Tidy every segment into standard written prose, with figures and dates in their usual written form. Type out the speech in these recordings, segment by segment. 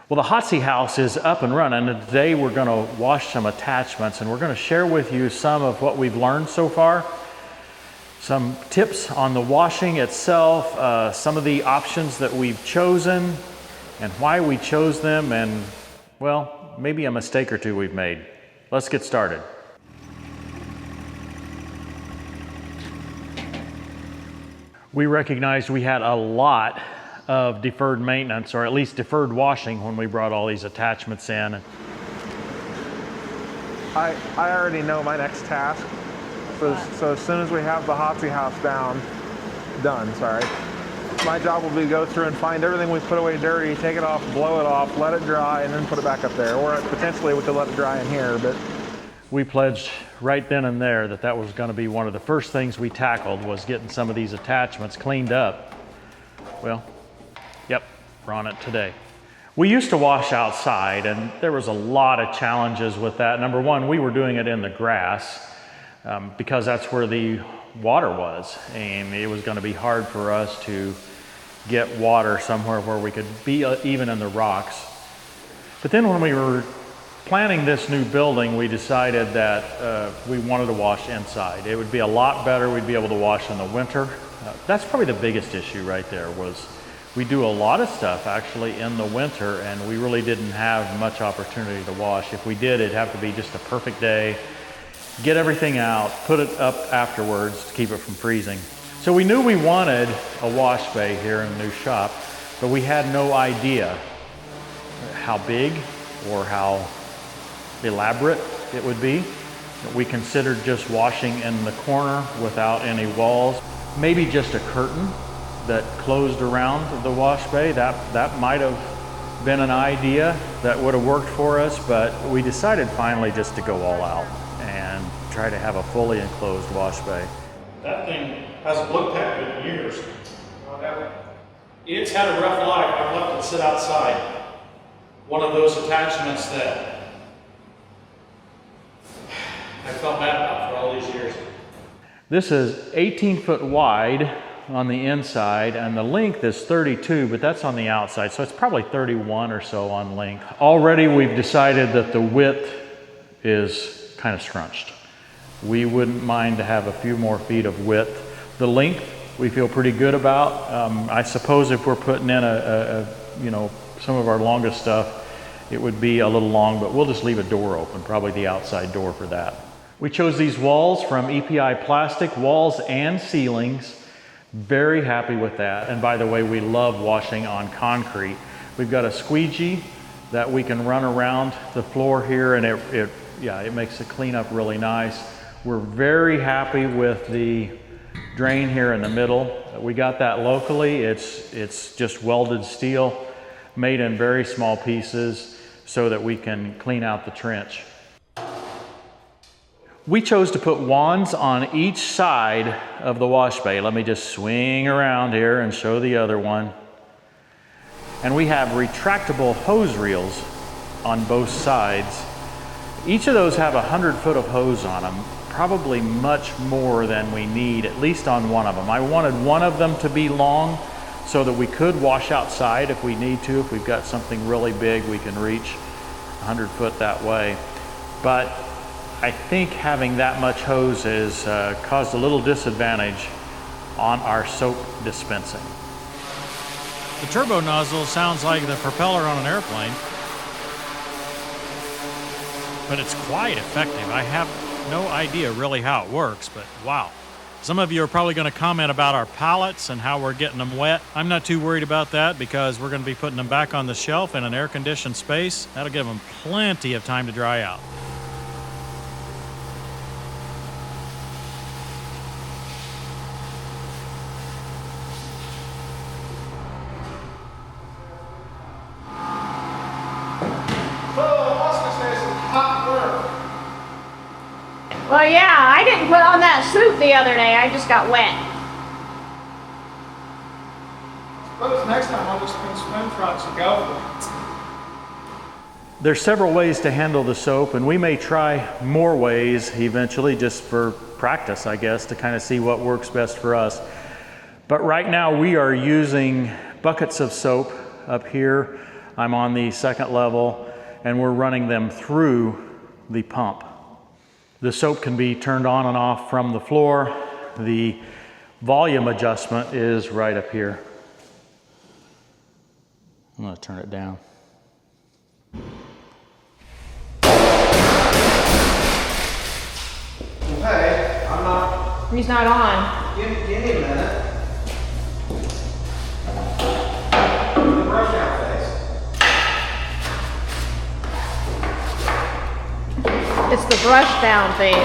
Well, the Hotsy house is up and running, and today we're going to wash some attachments, and we're going to share with you some of what we've learned so far, some tips on the washing itself, some of the options that we've chosen, and why we chose them, and, well, maybe a mistake or two we've made. Let's get started. We recognized we had a lot of deferred maintenance, or at least deferred washing, when we brought all these attachments in. I already know my next task. So as soon as we have the Hotsy house done, my job will be to go through and find everything we put away dirty, take it off, blow it off, let it dry, and then put it back up there. Or potentially we could let it dry in here, but we pledged right then and there that that was going to be one of the first things we tackled, was getting some of these attachments cleaned up. Well, yep, we're on it today. We used to wash outside, and there was a lot of challenges with that. Number one, we were doing it in the grass because that's where the water was, and it was going to be hard for us to get water somewhere where we could be even in the rocks. But then when we were planning this new building, we decided that we wanted to wash inside. It would be a lot better. We'd be able to wash in the winter. That's probably the biggest issue right there. Was we do a lot of stuff actually in the winter, and we really didn't have much opportunity to wash. If we did, it'd have to be just a perfect day, get everything out, put it up afterwards to keep it from freezing. So we knew we wanted a wash bay here in the new shop, but we had no idea how big or how elaborate it would be. We considered just washing in the corner without any walls, maybe just a curtain that closed around the wash bay. That might have been an idea that would have worked for us, but we decided finally just to go all out and try to have a fully enclosed wash bay. That thing hasn't looked that good in years. It's had a rough life. I've left it sit outside. One of those attachments that I felt bad about for all these years. This is 18 foot wide on the inside, and the length is 32, but that's on the outside, so it's probably 31 or so on length. Already we've decided that the width is kind of scrunched. We wouldn't mind to have a few more feet of width. The length we feel pretty good about. I suppose if we're putting in some of our longest stuff, it would be a little long, but we'll just leave a door open, probably the outside door for that. We chose these walls from EPI plastic, walls and ceilings. Very happy with that. And by the way, we love washing on concrete. We've got a squeegee that we can run around the floor here, and it makes the cleanup really nice. We're very happy with the drain here in the middle. We got that locally. It's just welded steel, made in very small pieces so that we can clean out the trench. We chose to put wands on each side of the wash bay. Let me just swing around here and show the other one. And we have retractable hose reels on both sides. Each of those have 100 foot of hose on them, probably much more than we need, at least on one of them. I wanted one of them to be long so that we could wash outside if we need to. If we've got something really big, we can reach 100 foot that way. But I think having that much hose has caused a little disadvantage on our soap dispensing. The turbo nozzle sounds like the propeller on an airplane, but it's quite effective. I have no idea really how it works, but wow. Some of you are probably going to comment about our pallets and how we're getting them wet. I'm not too worried about that because we're going to be putting them back on the shelf in an air-conditioned space. That'll give them plenty of time to dry out. Well, yeah, I didn't put on that suit the other day. I just got wet. Suppose next time I'll just bring swim trunks and go. There's several ways to handle the soap, and we may try more ways eventually, just for practice, I guess, to kind of see what works best for us. But right now we are using buckets of soap up here. I'm on the second level and we're running them through the pump. The soap can be turned on and off from the floor. The volume adjustment is right up here. I'm going to turn it down. Hey, I'm not. He's not on. Give me a minute. The brush down phase. It's the brush down phase.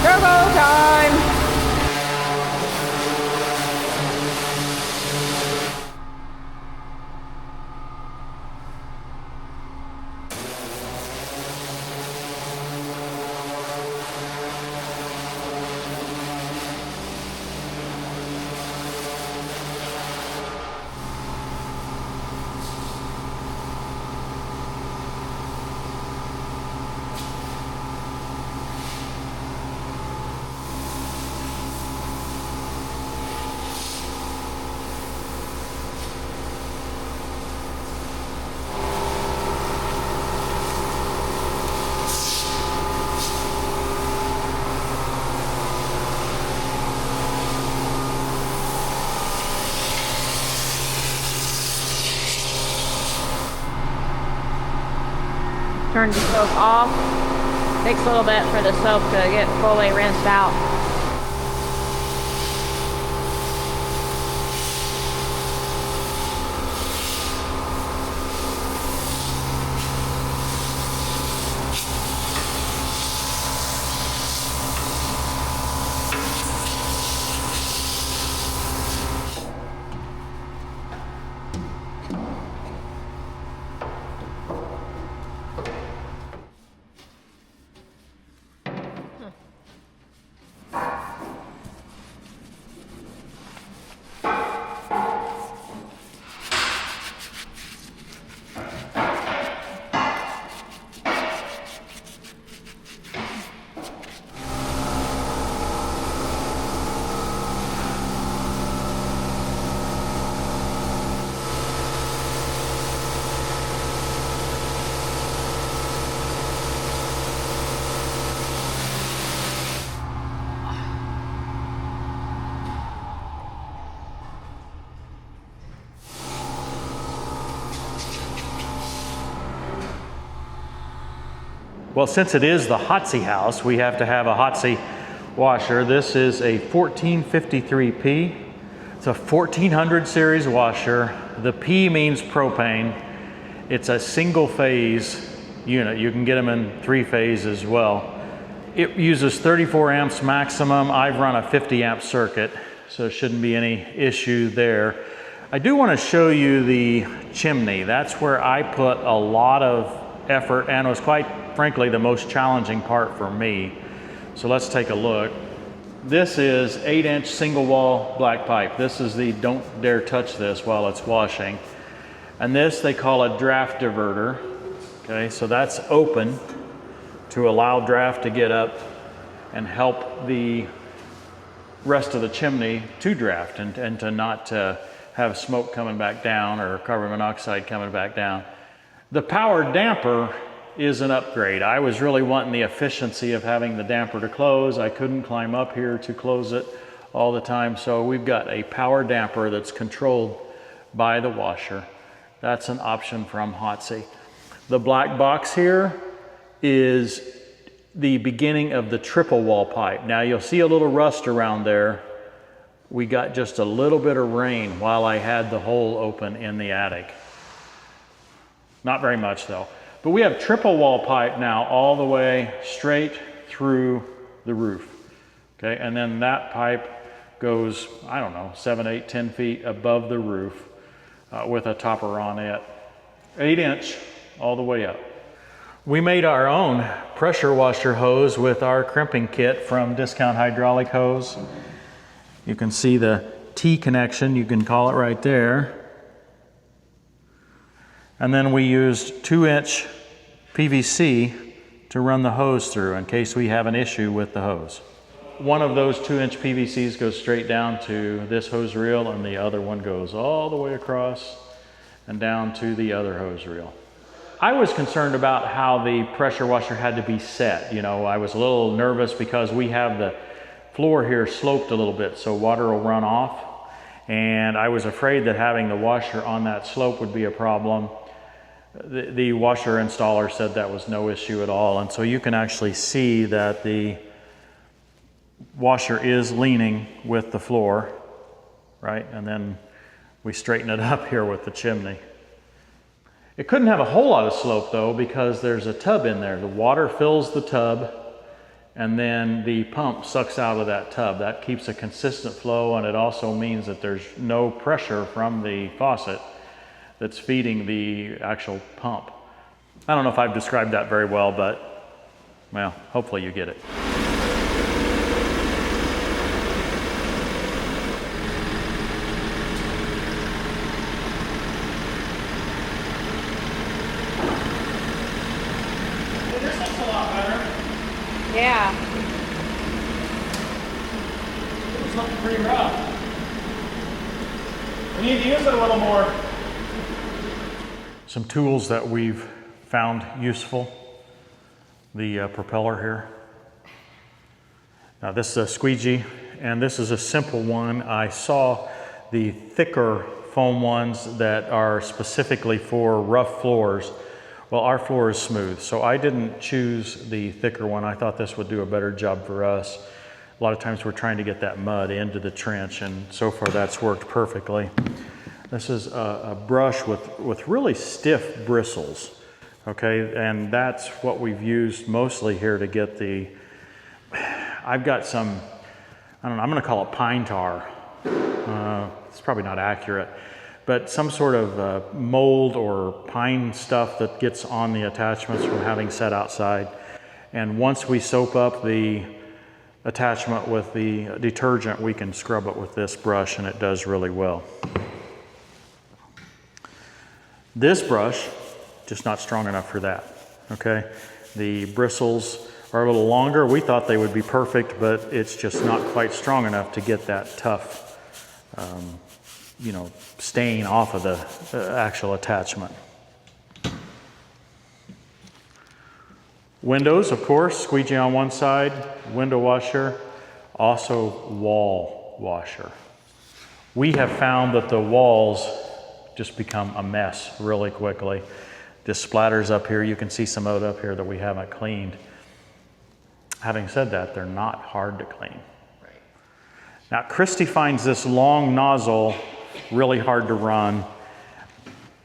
Turbo time! Turn the soap off. Takes a little bit for the soap to get fully rinsed out. Well, since it is the Hotsy house, we have to have a Hotsy washer. This is a 1453P. It's a 1400 series washer. The P means propane. It's a single phase unit. You can get them in 3-phase as well. It uses 34 amps maximum. I've run a 50 amp circuit, so it shouldn't be any issue there. I do want to show you the chimney. That's where I put a lot of effort and was quite frankly the most challenging part for me. So let's take a look. This is 8-inch single wall black pipe. This is the don't dare touch this while it's washing. And this they call a draft diverter. Okay, so that's open to allow draft to get up and help the rest of the chimney to draft and to not have smoke coming back down or carbon monoxide coming back down. The power damper is an upgrade. I was really wanting the efficiency of having the damper to close. I couldn't climb up here to close it all the time, so we've got a power damper that's controlled by the washer. That's an option from Hotsy. The black box here is the beginning of the triple wall pipe. Now you'll see a little rust around there. We got just a little bit of rain while I had the hole open in the attic. Not very much though. But we have triple wall pipe now all the way straight through the roof. Okay, and then that pipe goes, I don't know, 7, 8, 10 feet above the roof with a topper on it. 8-inch all the way up. We made our own pressure washer hose with our crimping kit from Discount Hydraulic Hose. You can see the T connection, you can call it right there. And then we used 2-inch PVC to run the hose through in case we have an issue with the hose. one of those 2-inch PVCs goes straight down to this hose reel, and the other one goes all the way across and down to the other hose reel. I was concerned about how the pressure washer had to be set. You know, I was a little nervous because we have the floor here sloped a little bit so water will run off. And I was afraid that having the washer on that slope would be a problem. The washer installer said that was no issue at all. And so you can actually see that the washer is leaning with the floor, right? And then we straighten it up here with the chimney. It couldn't have a whole lot of slope though, because there's a tub in there. The water fills the tub, and then the pump sucks out of that tub. That keeps a consistent flow, and it also means that there's no pressure from the faucet that's feeding the actual pump. I don't know if I've described that very well, but, well, hopefully you get it. This looks a lot better. Yeah. It was looking pretty rough. We need to use it a little more. Some tools that we've found useful. The propeller here. Now this is a squeegee, and this is a simple one. I saw the thicker foam ones that are specifically for rough floors. Well, our floor is smooth, so I didn't choose the thicker one. I thought this would do a better job for us. A lot of times we're trying to get that mud into the trench, and so far that's worked perfectly. This is a brush with really stiff bristles, okay? And that's what we've used mostly here to get the, I've got some, I don't know, I'm gonna call it pine tar. It's probably not accurate, but some sort of mold or pine stuff that gets on the attachments from having set outside. And once we soap up the attachment with the detergent, we can scrub it with this brush, and it does really well. This brush, just not strong enough for that, okay? The bristles are a little longer. We thought they would be perfect, but it's just not quite strong enough to get that tough, you know, stain off of the actual attachment. Windows, of course, squeegee on one side, window washer, also wall washer. We have found that the walls just become a mess really quickly. This splatters up here. You can see some of it up here that we haven't cleaned. Having said that, they're not hard to clean. Now, Christy finds this long nozzle really hard to run.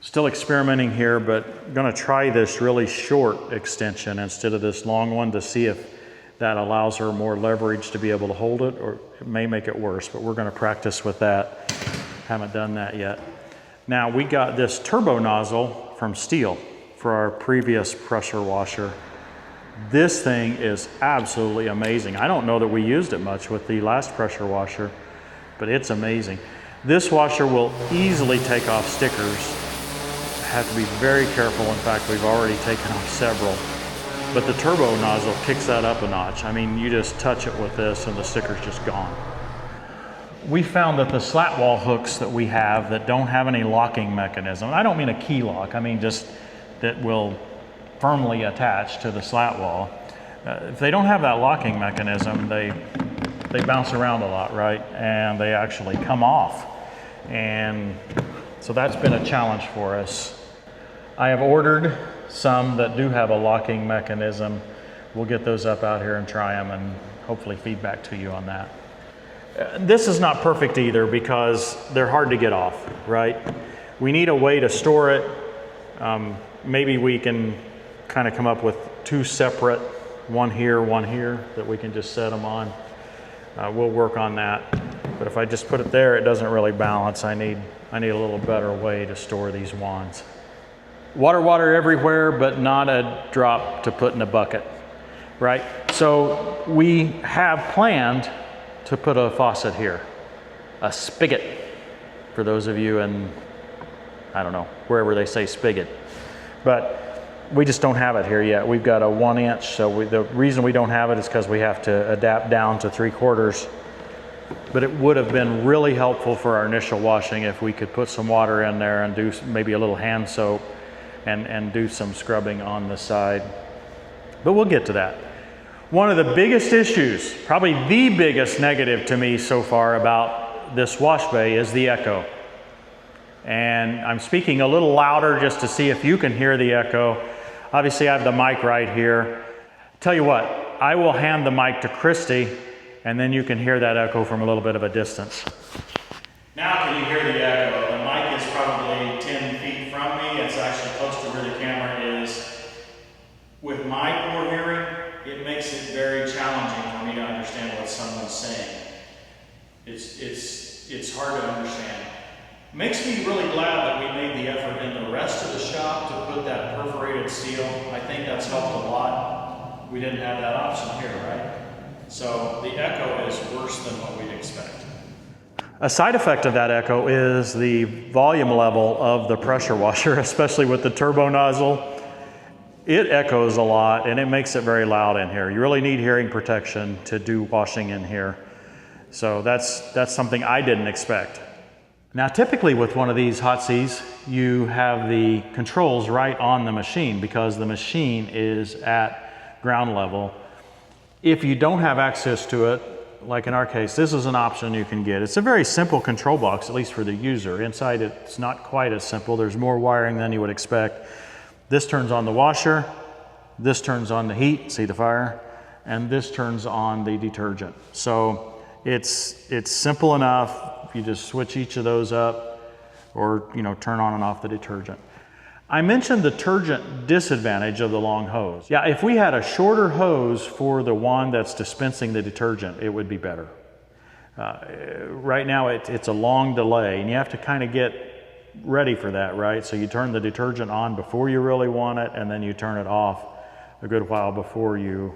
Still experimenting here, but gonna try this really short extension instead of this long one to see if that allows her more leverage to be able to hold it, or it may make it worse, but we're gonna practice with that. Haven't done that yet. Now, we got this turbo nozzle from Steel for our previous pressure washer. This thing is absolutely amazing. I don't know that we used it much with the last pressure washer, but it's amazing. This washer will easily take off stickers. Have to be very careful. In fact, we've already taken off several. But the turbo nozzle kicks that up a notch. I mean, you just touch it with this and the sticker's just gone. We found that the slat wall hooks that we have that don't have any locking mechanism, I don't mean a key lock, I mean just that will firmly attach to the slat wall. If they don't have that locking mechanism, they bounce around a lot, right? And they actually come off. And so that's been a challenge for us. I have ordered some that do have a locking mechanism. We'll get those up out here and try them and hopefully feedback to you on that. This is not perfect either because they're hard to get off, right? We need a way to store it. Maybe we can kind of come up with two separate, one here, that we can just set them on. We'll work on that. But if I just put it there, it doesn't really balance. I need a little better way to store these wands. Water everywhere, but not a drop to put in a bucket, right? So we have planned to put a faucet here, a spigot, for those of you in, I don't know, wherever they say spigot. But we just don't have it here yet. We've got a 1 inch, so the reason we don't have it is because we have to adapt down to 3/4. But it would have been really helpful for our initial washing if we could put some water in there and do maybe a little hand soap and do some scrubbing on the side. But we'll get to that. One of the biggest issues, probably the biggest negative to me so far about this wash bay is the echo. And I'm speaking a little louder just to see if you can hear the echo. Obviously I have the mic right here. Tell you what, I will hand the mic to Christy and then you can hear that echo from a little bit of a distance. Now can you hear the echo? The mic is probably 10 feet from me. It's actually close to where the camera is. With my poor hearing, it makes it very challenging for me to understand what someone's saying. It's hard to understand. Makes me really glad that we made the effort in the rest of the shop to put that perforated steel. I think that's helped a lot. We didn't have that option here, right? So the echo is worse than what we'd expect. A side effect of that echo is the volume level of the pressure washer, especially with the turbo nozzle. It echoes a lot and it makes it very loud in here. You really need hearing protection to do washing in here. So that's something I didn't expect. Now typically with one of these Hotseys, you have the controls right on the machine because the machine is at ground level. If you don't have access to it, like in our case, this is an option you can get. It's a very simple control box, at least for the user. Inside it's not quite as simple. There's more wiring than you would expect. This turns on the washer, this turns on the heat, see the fire, and this turns on the detergent. So it's simple enough. You just switch each of those up or turn on and off the detergent. I mentioned the detergent disadvantage of the long hose. Yeah, if we had a shorter hose for the one that's dispensing the detergent, it would be better. Right now it's a long delay and you have to kind of get ready for that, right? So you turn the detergent on before you really want it and then you turn it off a good while before you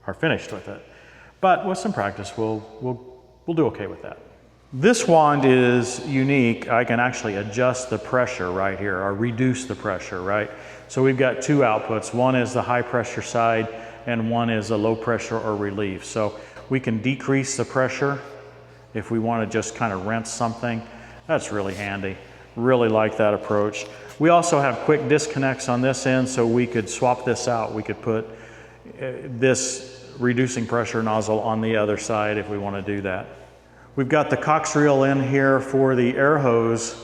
are finished with it. But with some practice, we'll do okay with that. This wand is unique. I can actually adjust the pressure right here or reduce the pressure, right? So we've got two outputs. One is the high pressure side and one is a low pressure or relief. So we can decrease the pressure if we want to just kind of rinse something. That's really handy. Really like that approach. We also have quick disconnects on this end so we could swap this out. We could put this reducing pressure nozzle on the other side if we want to do that. We've got the Cox reel in here for the air hose.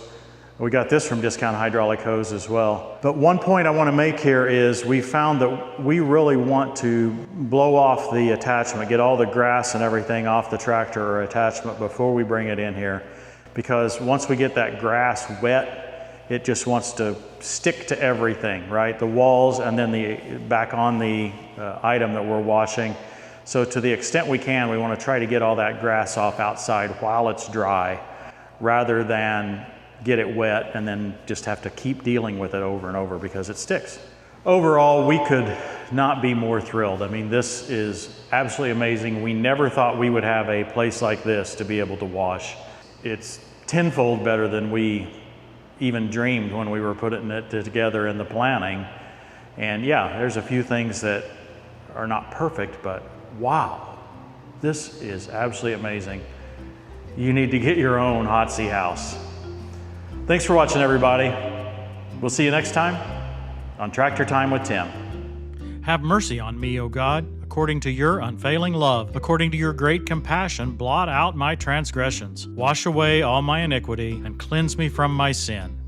We got this from Discount Hydraulic Hose as well. But one point I want to make here is we found that we really want to blow off the attachment, get all the grass and everything off the tractor or attachment before we bring it in here. Because once we get that grass wet, it just wants to stick to everything, right? The walls and then back on the item that we're washing. So to the extent we can, we want to try to get all that grass off outside while it's dry, rather than get it wet and then just have to keep dealing with it over and over because it sticks. Overall, we could not be more thrilled. I mean, this is absolutely amazing. We never thought we would have a place like this to be able to wash. It's tenfold better than we even dreamed when we were putting it together in the planning. And yeah, there's a few things that are not perfect, but wow, this is absolutely amazing. You need to get your own Hotsy house. Thanks for watching, everybody. We'll see you next time on Tractor Time with Tim. Have mercy on me, O God, according to your unfailing love. According to your great compassion, blot out my transgressions. Wash away all my iniquity and cleanse me from my sin.